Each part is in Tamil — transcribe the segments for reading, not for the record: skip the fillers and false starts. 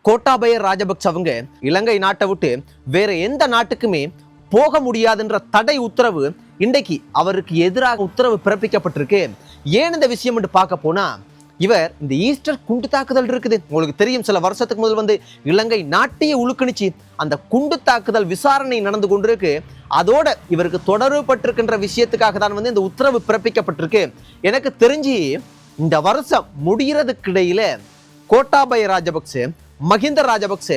கோட்டாபய ராஜபக்ச அவங்க இலங்கை நாட்டை விட்டு வேற எந்த நாட்டுக்குமே போக முடியாதுன்ற தடை உத்தரவு இன்றைக்கு அவருக்கு எதிராக உத்தரவு பிறப்பிக்கப்பட்டிருக்கு. ஏன் இந்த விஷயம் என்று பார்க்க போனா, இவர் இந்த ஈஸ்டர் குண்டு தாக்குதல் இருக்குது உங்களுக்கு தெரியும், சில வருஷத்துக்கு முதல் இலங்கை நாட்டையே உழுக்குனிச்சு அந்த குண்டு தாக்குதல் விசாரணை நடந்து கொண்டிருக்கு. அதோட இவருக்கு தொடர்பு பட்டிருக்கின்ற விஷயத்துக்காக தான் இந்த உத்தரவு பிறப்பிக்கப்பட்டிருக்கு. எனக்கு தெரிஞ்சு இந்த வருஷம் முடிகிறதுக்கு இடையில கோட்டாபய ராஜபக்ச, மஹிந்த ராஜபக்ச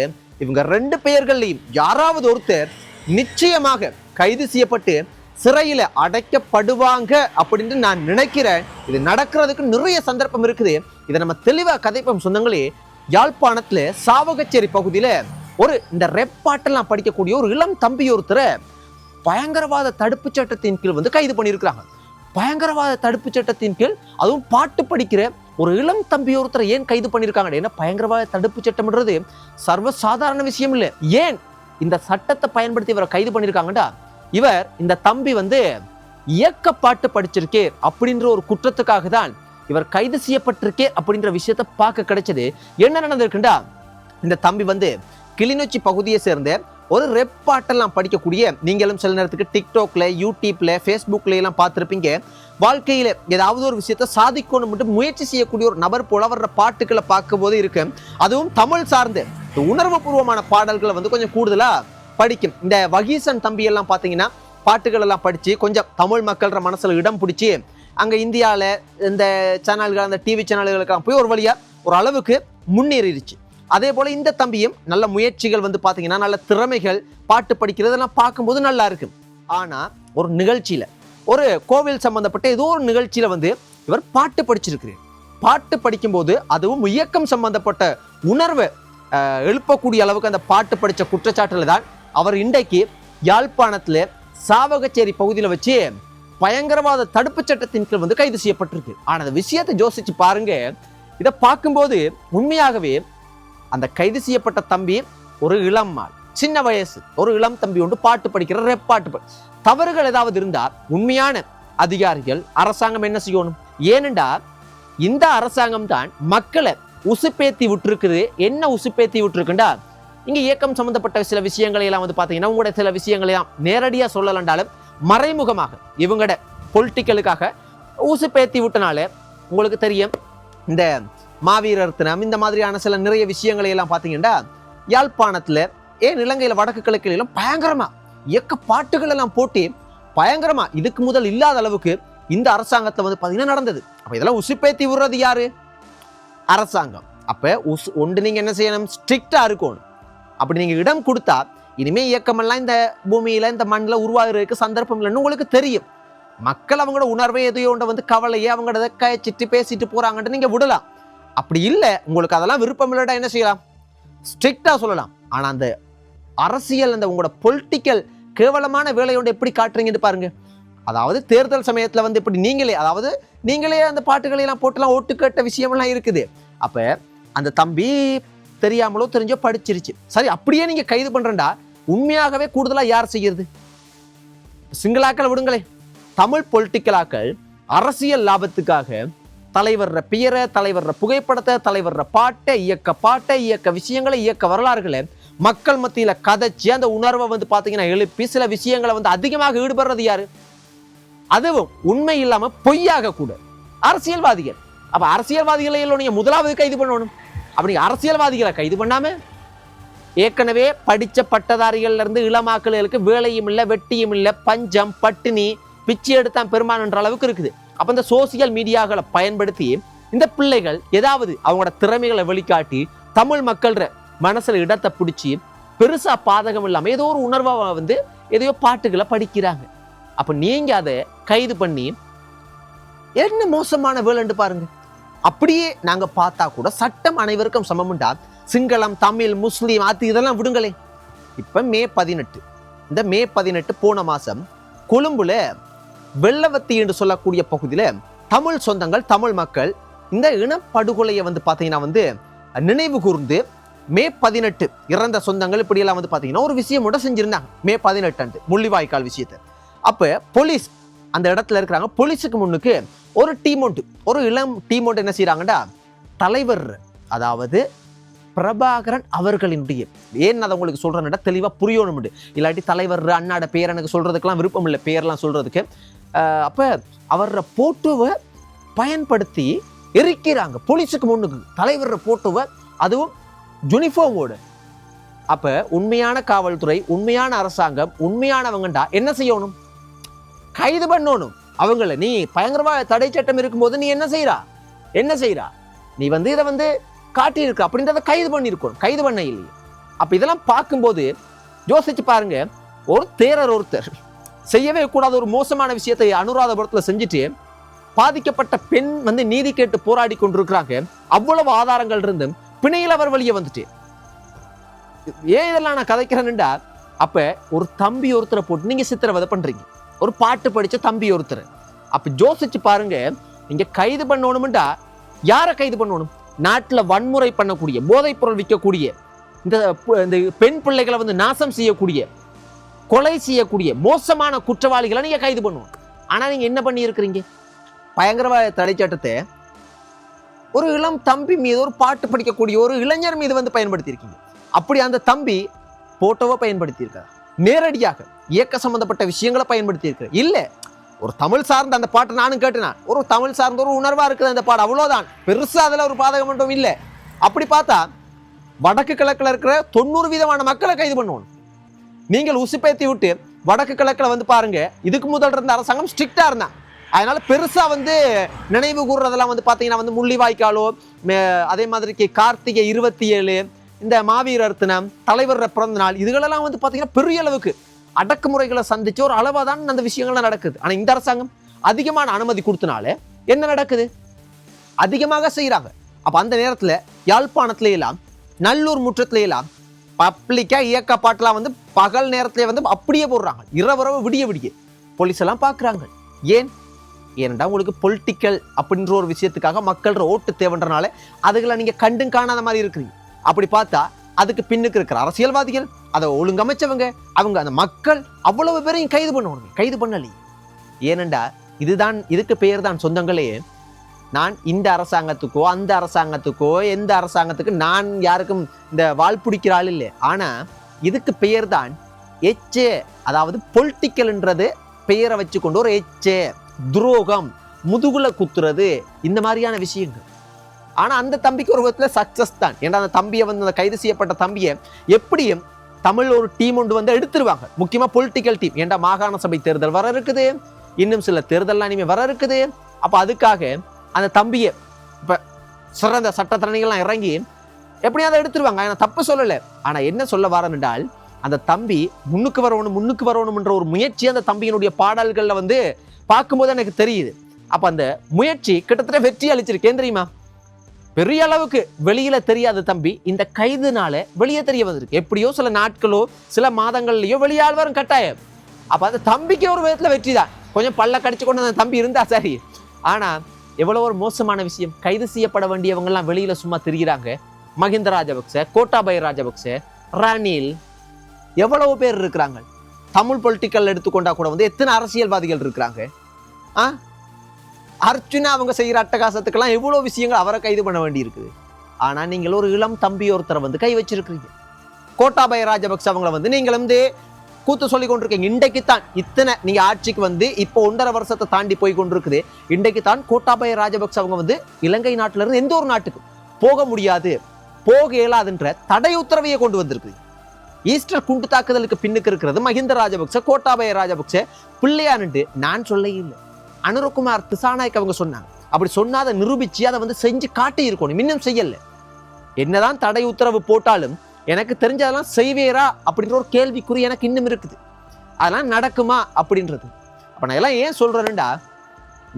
இவங்க 2 பெயர்களையும் யாராவது ஒருத்தர் நிச்சயமாக கைது செய்யப்பட்டு சிறையில அடைக்கப்படுவாங்க அப்படின்னு நான் நினைக்கிறேன். இது நடக்கிறதுக்கு நிறைய சந்தர்ப்பம் இருக்குது. இதை நம்ம தெளிவா கதைப்போம் சொந்தங்களே. யாழ்ப்பாணத்துல சாவகச்சேரி பகுதியில இந்த ரெப்பாட்டெல்லாம் படிக்கக்கூடிய ஒரு இளம் தம்பி ஒருத்தரை பயங்கரவாத தடுப்பு சட்டத்தின் கீழ் கைது பண்ணியிருக்கிறாங்க. பயங்கரவாத தடுப்பு சட்டத்தின் கீழ் அதுவும் பாட்டு படிக்கிற ஒரு இளம் தம்பி ஒருத்தரை ஏன் கைது பண்ணியிருக்காங்க? ஏன்னா பயங்கரவாத தடுப்பு சட்டம்ன்றது சர்வசாதாரண விஷயம் இல்லை. ஏன் இந்த சட்டத்தை பயன்படுத்தி இவரை கைது பண்ணியிருக்காங்கடா, இவர் இந்த தம்பி இயக்க பாட்டு படிச்சிருக்கே அப்படின்ற ஒரு குற்றத்துக்காக தான் இவர் கைது செய்யப்பட்டிருக்கே அப்படின்ற விஷயத்தை பார்க்க கிடைச்சது. என்ன நடந்திருக்குண்டா, இந்த தம்பி கிளிநொச்சி பகுதியை சேர்ந்த ஒரு ரெப்பாட்டெல்லாம் படிக்கக்கூடிய, நீங்களும் சில நேரத்துக்கு டிக்டாக்ல, யூடியூப்ல, ஃபேஸ்புக்ல எல்லாம் பார்த்துருப்பீங்க. வாழ்க்கையில ஏதாவது ஒரு விஷயத்தை சாதிக்கணும் மட்டும் முயற்சி செய்யக்கூடிய ஒரு நபர் போல வர்ற பாட்டுக்களை பார்க்கும் போது இருக்கு. அதுவும் தமிழ் சார்ந்த உணர்வு பூர்வமான பாடல்களை கொஞ்சம் கூடுதலா படிக்கும். இந்த வகீசன் தம்பி எல்லாம் பார்த்தீங்கன்னா பாட்டுகள் எல்லாம் படிச்சு கொஞ்சம் தமிழ் மக்கள்ற மனசுல இடம் பிடிச்சி அங்க இந்தியாவில் இந்த சேனல்கள், அந்த டிவி சேனல்களுக்கெல்லாம் போய் ஒரு வழியா ஒரு அளவுக்கு முன்னேறிடுச்சு. அதே போல இந்த தம்பியும் நல்ல முயற்சிகள் பார்த்தீங்கன்னா நல்ல திறமைகள், பாட்டு படிக்கிறதெல்லாம் பார்க்கும்போது நல்லா இருக்கு. ஆனா ஒரு நிகழ்ச்சியில, ஒரு கோவில் சம்பந்தப்பட்ட ஏதோ ஒரு நிகழ்ச்சியில இவர் பாட்டு படிச்சிருக்கிறார். பாட்டு படிக்கும்போது அதுவும் இயக்கம் சம்பந்தப்பட்ட உணர்வை எழுப்பக்கூடிய அளவுக்கு அந்த பாட்டு படிச்ச குற்றச்சாட்டுல தான் அவர் இன்றைக்கு யாழ்ப்பாணத்துல சாவகச்சேரி பகுதியில் வச்சு பயங்கரவாத தடுப்பு சட்டத்தின் கீழ் கைது செய்யப்பட்டிருக்கு. ஆனா அந்த விஷயத்தை யோசிச்சு பாருங்க. இதை பார்க்கும்போது உண்மையாகவே அந்த கைது செய்யப்பட்ட தம்பி ஒரு இளம்மாள், சின்ன வயசு ஒரு இளம் தம்பி பாட்டு படிக்கிற ரெப்பாட்டு தவறுகள் ஏதாவது இருந்தா உண்மையான அதிகாரிகள், அரசாங்கம் என்ன செய்யணும்? ஏனென்றா இந்த அரசாங்கம் தான் மக்களை உசுப்பேத்தி விட்டுருக்குது. என்ன உசுப்பேத்தி விட்டுருக்குண்டா, இங்க இயக்கம் சம்பந்தப்பட்ட சில விஷயங்களை எல்லாம் பாத்தீங்கன்னா உங்களோட சில விஷயங்களை எல்லாம் நேரடியா சொல்லலண்டாலும் மறைமுகமாக இவங்களோட பொலிட்டிக்கலுக்காக உசுப்பேத்தி விட்டனால உங்களுக்கு தெரியும். இந்த மாவீரர் தினம், இந்த மாதிரியான சில நிறைய விஷயங்களை எல்லாம் பாத்தீங்கன்னா யாழ்ப்பாணத்துல, ஏன் இலங்கையில வடக்கு கிழக்கில எல்லாம் பயங்கரமா இயக்க பாட்டுகள் எல்லாம் போட்டு பயங்கரமா இதுக்கு முதல் இல்லாத அளவுக்கு இந்த அரசாங்கத்தை பாத்தீங்கன்னா நடந்தது. அப்ப இதெல்லாம் உசுப்பேத்தி விடுறது யாரு? அரசாங்கம். அப்ப ஒன்று நீங்க என்ன செய்யணும்? ஸ்ட்ரிக்டா இருக்கணும். அப்படி நீங்க இடம் கொடுத்தா இனிமே இயக்கமெல்லாம் இந்த பூமியில, இந்த மண்ணில் உருவாகிறதுக்கு சந்தர்ப்பம் இல்லைன்னு உங்களுக்கு தெரியும். மக்கள் அவங்களோட உணர்வை எதையோ கவலையை அவங்களோட கயச்சிட்டு பேசிட்டு போறாங்கன்ட்டு நீங்க விடலாம். அப்படி இல்லை, உங்களுக்கு அதெல்லாம் விருப்பம் இல்லடா, என்ன செய்யலாம்? ஸ்ட்ரிக்டா சொல்லலாம். ஆனா அந்த அரசியல், அந்த உங்களோட பொலிட்டிக்கல் கேவலமான வேலையோட எப்படி காட்டுறீங்கன்னு பாருங்க. அதாவது தேர்தல் சமயத்துல இப்படி நீங்களே அந்த பாட்டுகளை எல்லாம் போட்டுலாம் ஓட்டு கேட்ட விஷயமெல்லாம் இருக்குது. அப்ப அந்த தம்பி தெரியாமலோ தெரிஞ்சோ படிச்சிருச்சு. சரி, அப்படியே நீங்க கைது பண்றா உண்மையாகவே கூடுதலா யார் செய்யறது? சிங்களாக்கள் விடுங்களே, தமிழ் பொலிட்டிக்கலாக்கள் அரசியல் லாபத்துக்காக தலைவர்ற பெயரை, தலைவர்ற புகைப்படத்தை, தலைவர்ற பாட்டை, இயக்க விஷயங்களை, இயக்க வரலாறுகளை மக்கள் மத்தியில கதைச்சு அந்த உணர்வை பாத்தீங்கன்னா எழுப்பி சில விஷயங்களை அதிகமாக ஈடுபடுறது யாரு? அதுவும் உண்மை இல்லாம பொய்யாக கூட அரசியல்வாதிகள். அப்ப அரசியல்வாதிகளை நீங்க முதலாவது கைது பண்ணணும். அப்படி அரசியல்வாதிகளை கைது பண்ணாம ஏற்கனவே படிச்ச பட்டதாரிகள்ல இருந்து இளமாக்களுக்கு வேலையும் இல்லை, வெட்டியும் இல்லை, பஞ்சம், பட்டினி, பிச்சை எடுத்தான் பெருமானன்ற அளவுக்கு இருக்குது. அப்ப இந்த சோசியல் மீடியாக்களை பயன்படுத்தி இந்த பிள்ளைகள் ஏதாவது அவங்களோட திறமைகளை வெளிக்காட்டி தமிழ் மக்கள்ற மனசுல இடத்தை பிடிச்சி பெருசா பாதகம் இல்லாம ஏதோ ஒரு உணர்வா எதையோ பாட்டுகளை படிக்கிறாங்க. அப்ப நீங்க அதை கைது பண்ணி என்ன மோசமான வேலைன்னு பாருங்க. அப்படியே நாங்க பார்த்தா கூட சட்டம் அனைவருக்கும் சமம்டா. சிங்களம், தமிழ், முஸ்லீம், அது இதெல்லாம் விடுங்களே. இப்ப மே 18, இந்த மே 18 போன மாசம் கொழும்புல வெள்ளவத்தி என்று சொல்லக்கூடிய பகுதியில தமிழ் சொந்தங்கள், தமிழ் மக்கள் இந்த இனப்படுகொலையை பாத்தீங்கன்னா நினைவு கூர்ந்து மே 18 இறந்த சொந்தங்கள் இப்படி எல்லாம் பாத்தீங்கன்னா ஒரு விஷயம் கூட செஞ்சிருந்தாங்க. மே 18 முள்ளிவாய்க்கால் விஷயத்தை. அப்ப போலீஸ் அந்த இடத்துல இருக்கிறாங்க. போலீஸுக்கு முன்னுக்கு ஒரு டீம் ஒன்று, ஒரு இளம் டீம் ஒன்று என்ன செய்யறாங்கடா, தலைவர், அதாவது பிரபாகரன் அவர்களினுடைய, ஏன் அதை உங்களுக்கு சொல்றேன்னா தெளிவா புரியணும், இல்லாட்டி தலைவர் அண்ணாட பேர் எனக்கு சொல்றதுக்கெல்லாம் விருப்பம் இல்லை, பேர்லாம் சொல்றதுக்கு. அப்ப அவர போட்டோவை பயன்படுத்தி எரிக்கிறாங்க போலீஸுக்கு முன்னுக்கு, தலைவர் போட்டோவை, அதுவும் யூனிஃபார்மோடு. அப்ப உண்மையான காவல்துறை, உண்மையான அரசாங்கம், உண்மையானவங்கண்டா என்ன செய்யணும்? கைது பண்ணணும் அவங்கள. நீ பயங்கரவாத தடை சட்டம் இருக்கும்போது நீ என்ன செய்யறா? நீ இதை காட்டியிருக்க அப்படின்றத கைது பண்ணியிருக்கணும், கைது பண்ண இல்லையே. அப்ப இதெல்லாம் பார்க்கும்போது யோசிச்சு பாருங்க, ஒரு தேரர் ஒருத்தர் செய்யவே கூடாத ஒரு மோசமான விஷயத்தை அனுராதபுரத்துல செஞ்சுட்டு பாதிக்கப்பட்ட பெண் நீதி கேட்டு போராடி கொண்டிருக்கிறாங்க. அவ்வளவு ஆதாரங்கள் இருந்தும் பிணையில் அவர் வெளியே வந்துட்டு. ஏன் இதெல்லாம் நான் கதைக்கிறேன்டா, அப்ப ஒரு தம்பி ஒருத்தரை போட்டு நீங்க சித்திரவதை பண்றீங்க, ஒரு பாட்டு படிச்ச தம்பி ஒருத்தர். அப்ப யோசிச்சு பாருங்க, நீங்க கைது பண்ணணும்டா யாரை கைது பண்ணணும்? நாட்டுல வன்முறை பண்ணக்கூடிய, போதைப் பொருள் விற்கக்கூடிய, இந்த பெண் பிள்ளைகளை நாசம் செய்யக்கூடிய, கொலை செய்யக்கூடிய மோசமான குற்றவாளிகளை நீங்க கைது பண்ணுவோம். ஆனா நீங்க என்ன பண்ணி இருக்கிறீங்க? பயங்கரவாத தடை சட்டத்தை ஒரு இளம் தம்பி மீது, ஒரு பாட்டு படிக்கக்கூடிய ஒரு இளைஞர் மீது பயன்படுத்தி இருக்கீங்க. அப்படி அந்த தம்பி போட்டோவை பயன்படுத்தி இருக்காரு, நேரடியாக இயக்க சம்பந்தப்பட்ட விஷயங்களை பயன்படுத்தி இருக்காரு. இல்ல, ஒரு தமிழ் சார்ந்த அந்த பாட்டு நானும் கேட்டேன், ஒரு தமிழ் சார்ந்த ஒரு உணர்வா இருக்குது அந்த பாடு, அவ்வளவுதான். பெருசா அதுல ஒரு பாதகம் மட்டும் இல்லை. அப்படி பார்த்தா வடக்கு கிழக்குல இருக்கிற 90% மக்களை கைது பண்ணுவோம். நீங்கள் உசுப்பேத்தி விட்டு வடக்கு கிழக்குல பாருங்க, இதுக்கு முதல் இருந்த அரசாங்கம் ஸ்ட்ரிக்டா இருந்தான். அதனால பெருசா நினைவு கூறுறதெல்லாம் பாத்தீங்கன்னா முள்ளிவாய்க்காலோ, அதே மாதிரி கார்த்திகை 27, இந்த மாவீரர் தினம், தலைவர் பிறந்த நாள், இதுகளெல்லாம் பாத்தீங்கன்னா பெரிய அளவுக்கு அடக்குமுறைகளை சந்திச்சு ஒரு அளவாதான் அந்த விஷயங்கள்லாம் நடக்குது. ஆனா இந்த அரசாங்கம் அதிகமான அனுமதி கொடுத்தனால என்ன நடக்குது? அதிகமாக செய்யறாங்க. அப்ப அந்த நேரத்துல யாழ்ப்பாணத்துல எல்லாம், நல்லூர் முற்றத்துல எல்லாம் பப்ளிக்கா இயக்க பாட்டுலாம் பகல் நேரத்துல அப்படியே போடுறாங்க, இரவு விடிய போலீஸ் எல்லாம் பாக்குறாங்க. ஏனென்றா உங்களுக்கு பொலிட்டிக்கல் அப்படின்ற ஒரு விஷயத்துக்காக மக்கள் ஓட்டு தேவைன்றனால அதுகளை நீங்க கண்டும் காணாத மாதிரி இருக்கிறீங்க. அப்படி பார்த்தா அதுக்கு பின்னுக்கு இருக்கிற அரசியல்வாதிகள், அதை ஒழுங்கமைச்சவங்க, அவங்க அந்த மக்கள் அவ்வளவு பேரையும் கைது பண்ணுவாங்க. கைது பண்ணலையே. ஏனெண்டா இதுக்கு பெயர் தான் சொந்தங்களே. நான் இந்த அரசாங்கத்துக்கோ அந்த அரசாங்கத்துக்கோ எந்த அரசாங்கத்துக்கு நான் யாருக்கும் இந்த வால் பிடிக்கிற ஆள் இல்லை. ஆனா இதுக்கு பெயர் தான் எச்சே, அதாவது பொலிட்டிக்கல்ன்றது பெயரை வச்சு கொண்டு ஒரு எச்சே, துரோகம், முதுகுல குத்துறது, இந்த மாதிரியான விஷயங்கள். ஆனா அந்த தம்பிக்கு ஒரு விதத்துல சக்சஸ் தான். ஏன்னா அந்த தம்பியை அந்த கைது செய்யப்பட்ட தம்பியை எப்படியும் தமிழ் ஒரு டீம் ஒன்று எடுத்துருவாங்க, முக்கியமா பொலிட்டிக்கல் டீம். ஏன்னா மாகாண சபை தேர்தல் வர இருக்குது, இன்னும் சில தேர்தல்லாம் இனிமே வர இருக்குது. அப்ப அதுக்காக அந்த தம்பியை இப்ப சிறந்த சட்டத்திறனிகள்லாம் இறங்கி எப்படியாவது எடுத்துருவாங்க. நான் தப்பு சொல்லலை. ஆனா என்ன சொல்ல வரேன் என்றால், அந்த தம்பி முன்னுக்கு வரணும்ன்ற ஒரு முயற்சி அந்த தம்பியினுடைய பாடல்கள்ல பார்க்கும்போது எனக்கு தெரியுது. அப்ப அந்த முயற்சி கிட்டத்தட்ட வெற்றி அளிச்சிருக்கேன் தெரியுமா? பெரிய அளவுக்கு வெளியில தெரியாத தம்பி இந்த கைதுனால வெளியே தெரிய வந்திருக்கு. எப்படியோ சில நாட்களோ சில மாதங்கள்லயோ வெளியால் வரும் கட்டாயம். அப்ப அந்த தம்பிக்கு ஒரு விதத்துல வெற்றி தான். கொஞ்சம் பல்ல கடிச்சு கொண்டு அந்த தம்பி இருந்தா சரி. ஆனா எவ்வளவு ஒரு மோசமான விஷயம், கைது செய்யப்பட வேண்டியவங்க எல்லாம் வெளியில சும்மா திரிகிறாங்க. மஹிந்த ராஜபக்ச, கோட்டாபய ராஜபக்ச, ரணில், எவ்வளவு பேர் இருக்கிறாங்க. தமிழ் பொலிட்டிக்கல் எடுத்துக்கொண்டா கூட எத்தனை அரசியல்வாதிகள் இருக்கிறாங்க. அர்ச்சுனா அவங்க செய்யற அட்டகாசத்துக்கெல்லாம் எவ்வளவு விஷயங்கள் அவரை கைது பண்ண வேண்டி இருக்குது. ஆனா நீங்கள் ஒரு இளம் தம்பி ஒருத்தரை கை வச்சிருக்கிறீங்க. கோட்டாபய ராஜபக்ச அவங்களை நீங்களும் கூத்து சொல்லி கொண்டிருக்கீங்க. இன்றைக்குத்தான் இத்தனை நீங்க ஆட்சிக்கு இப்போ 1.5 வருஷத்தை தாண்டி போய் கொண்டிருக்குது. இன்றைக்குத்தான் கோட்டாபய ராஜபக்ச அவங்க இலங்கை நாட்டில இருந்து எந்த ஒரு நாட்டுக்கு போக முடியாது, போக இயலாதுன்ற தடை உத்தரவையை கொண்டு வந்திருக்கு. ஈஸ்டர் குண்டு தாக்குதலுக்கு பின்னுக்கு இருக்கிறது மஹிந்த ராஜபக்ச, கோட்டாபய ராஜபக்ச பிள்ளையான்ட்டு நான் சொல்ல இல்லை. அனுரகுமார் திசாநாயக் அவங்க சொன்னாங்க. அப்படி சொன்னாத நிரூபிச்சு அதை செஞ்சு காட்டி இருக்கணும். இன்னும் செய்யல. என்னதான் தடை உத்தரவு போட்டாலும் எனக்கு தெரிஞ்சதெல்லாம் செய்வேரா அப்படின்ற ஒரு கேள்விக்குறி எனக்கு இன்னும் இருக்குது. அதெல்லாம் நடக்குமா அப்படின்றது. அப்ப நான் எல்லாம் ஏன் சொல்றேன்டா,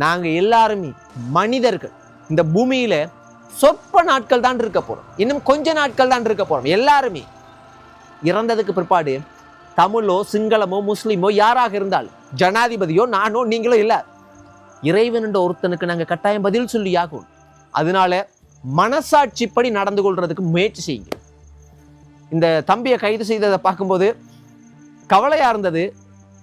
நாங்க எல்லாருமே மனிதர்கள். இந்த பூமியில சொற்ப நாட்கள் தான் இருக்க போறோம், இன்னும் கொஞ்ச நாட்கள் தான் இருக்க போறோம். எல்லாருமே இறந்ததுக்கு பிற்பாடு தமிழோ சிங்களமோ முஸ்லிமோ யாராக இருந்தாலும், ஜனாதிபதியோ நானோ நீங்களோ இல்ல, இறைவன் என்ற ஒருத்தனுக்கு நாங்க கட்டாயம் பதில் சொல்லி ஆகும். அதனால மனசாட்சிப்படி நடந்து கொள்றதுக்கு முயற்சி செய்யுங்க. இந்த தம்பியை கைது செய்ததை பார்க்கும்போது கவலையா இருந்தது.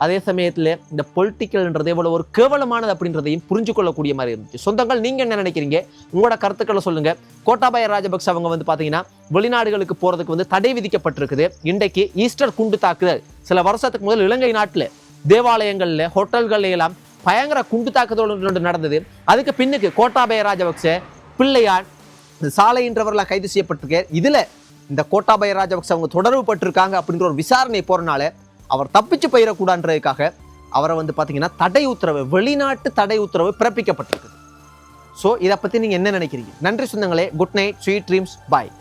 அதே சமயத்தில் இந்த பொலிட்டிக்கல்ன்றது எவ்வளவு ஒரு கேவலமானது அப்படின்றதையும் புரிஞ்சு கொள்ளக்கூடிய மாதிரி இருந்துச்சு. சொந்தங்கள், நீங்க என்ன நினைக்கிறீங்க? உங்களோட கருத்துக்களை சொல்லுங்க. கோட்டாபய ராஜபக்ச அவங்க வந்து பாத்தீங்கன்னா வெளிநாடுகளுக்கு போறதுக்கு தடை விதிக்கப்பட்டிருக்குது. இன்றைக்கு ஈஸ்டர் குண்டு தாக்குதல், சில வருஷத்துக்கு முதல் இலங்கை நாட்டில் தேவாலயங்கள்ல ஹோட்டல்கள் எல்லாம் பயங்கர குண்டு தாக்குதல் நடந்தது. அதுக்கு பின்னுக்கு கோட்டாபய ராஜபக்ச, பிள்ளையார், சாலைன்றவர்களாக கைது செய்யப்பட்டிருக்க. இதுல இந்த கோட்டாபய ராஜபக்ச அவங்க தொடர்பு பட்டிருக்காங்க அப்படின்ற ஒரு விசாரணை போறனால அவர் தப்பிச்சு போயிடக்கூடாதுன்றதுக்காக அவரை பாத்தீங்கன்னா தடை உத்தரவு, வெளிநாட்டு தடை உத்தரவு பிறப்பிக்கப்பட்டிருக்கு. ஸோ இதை பத்தி நீங்க என்ன நினைக்கிறீங்க? நன்றி சொந்தங்களே. குட் நைட், ஸ்வீட் ட்ரீம்ஸ், பாய்.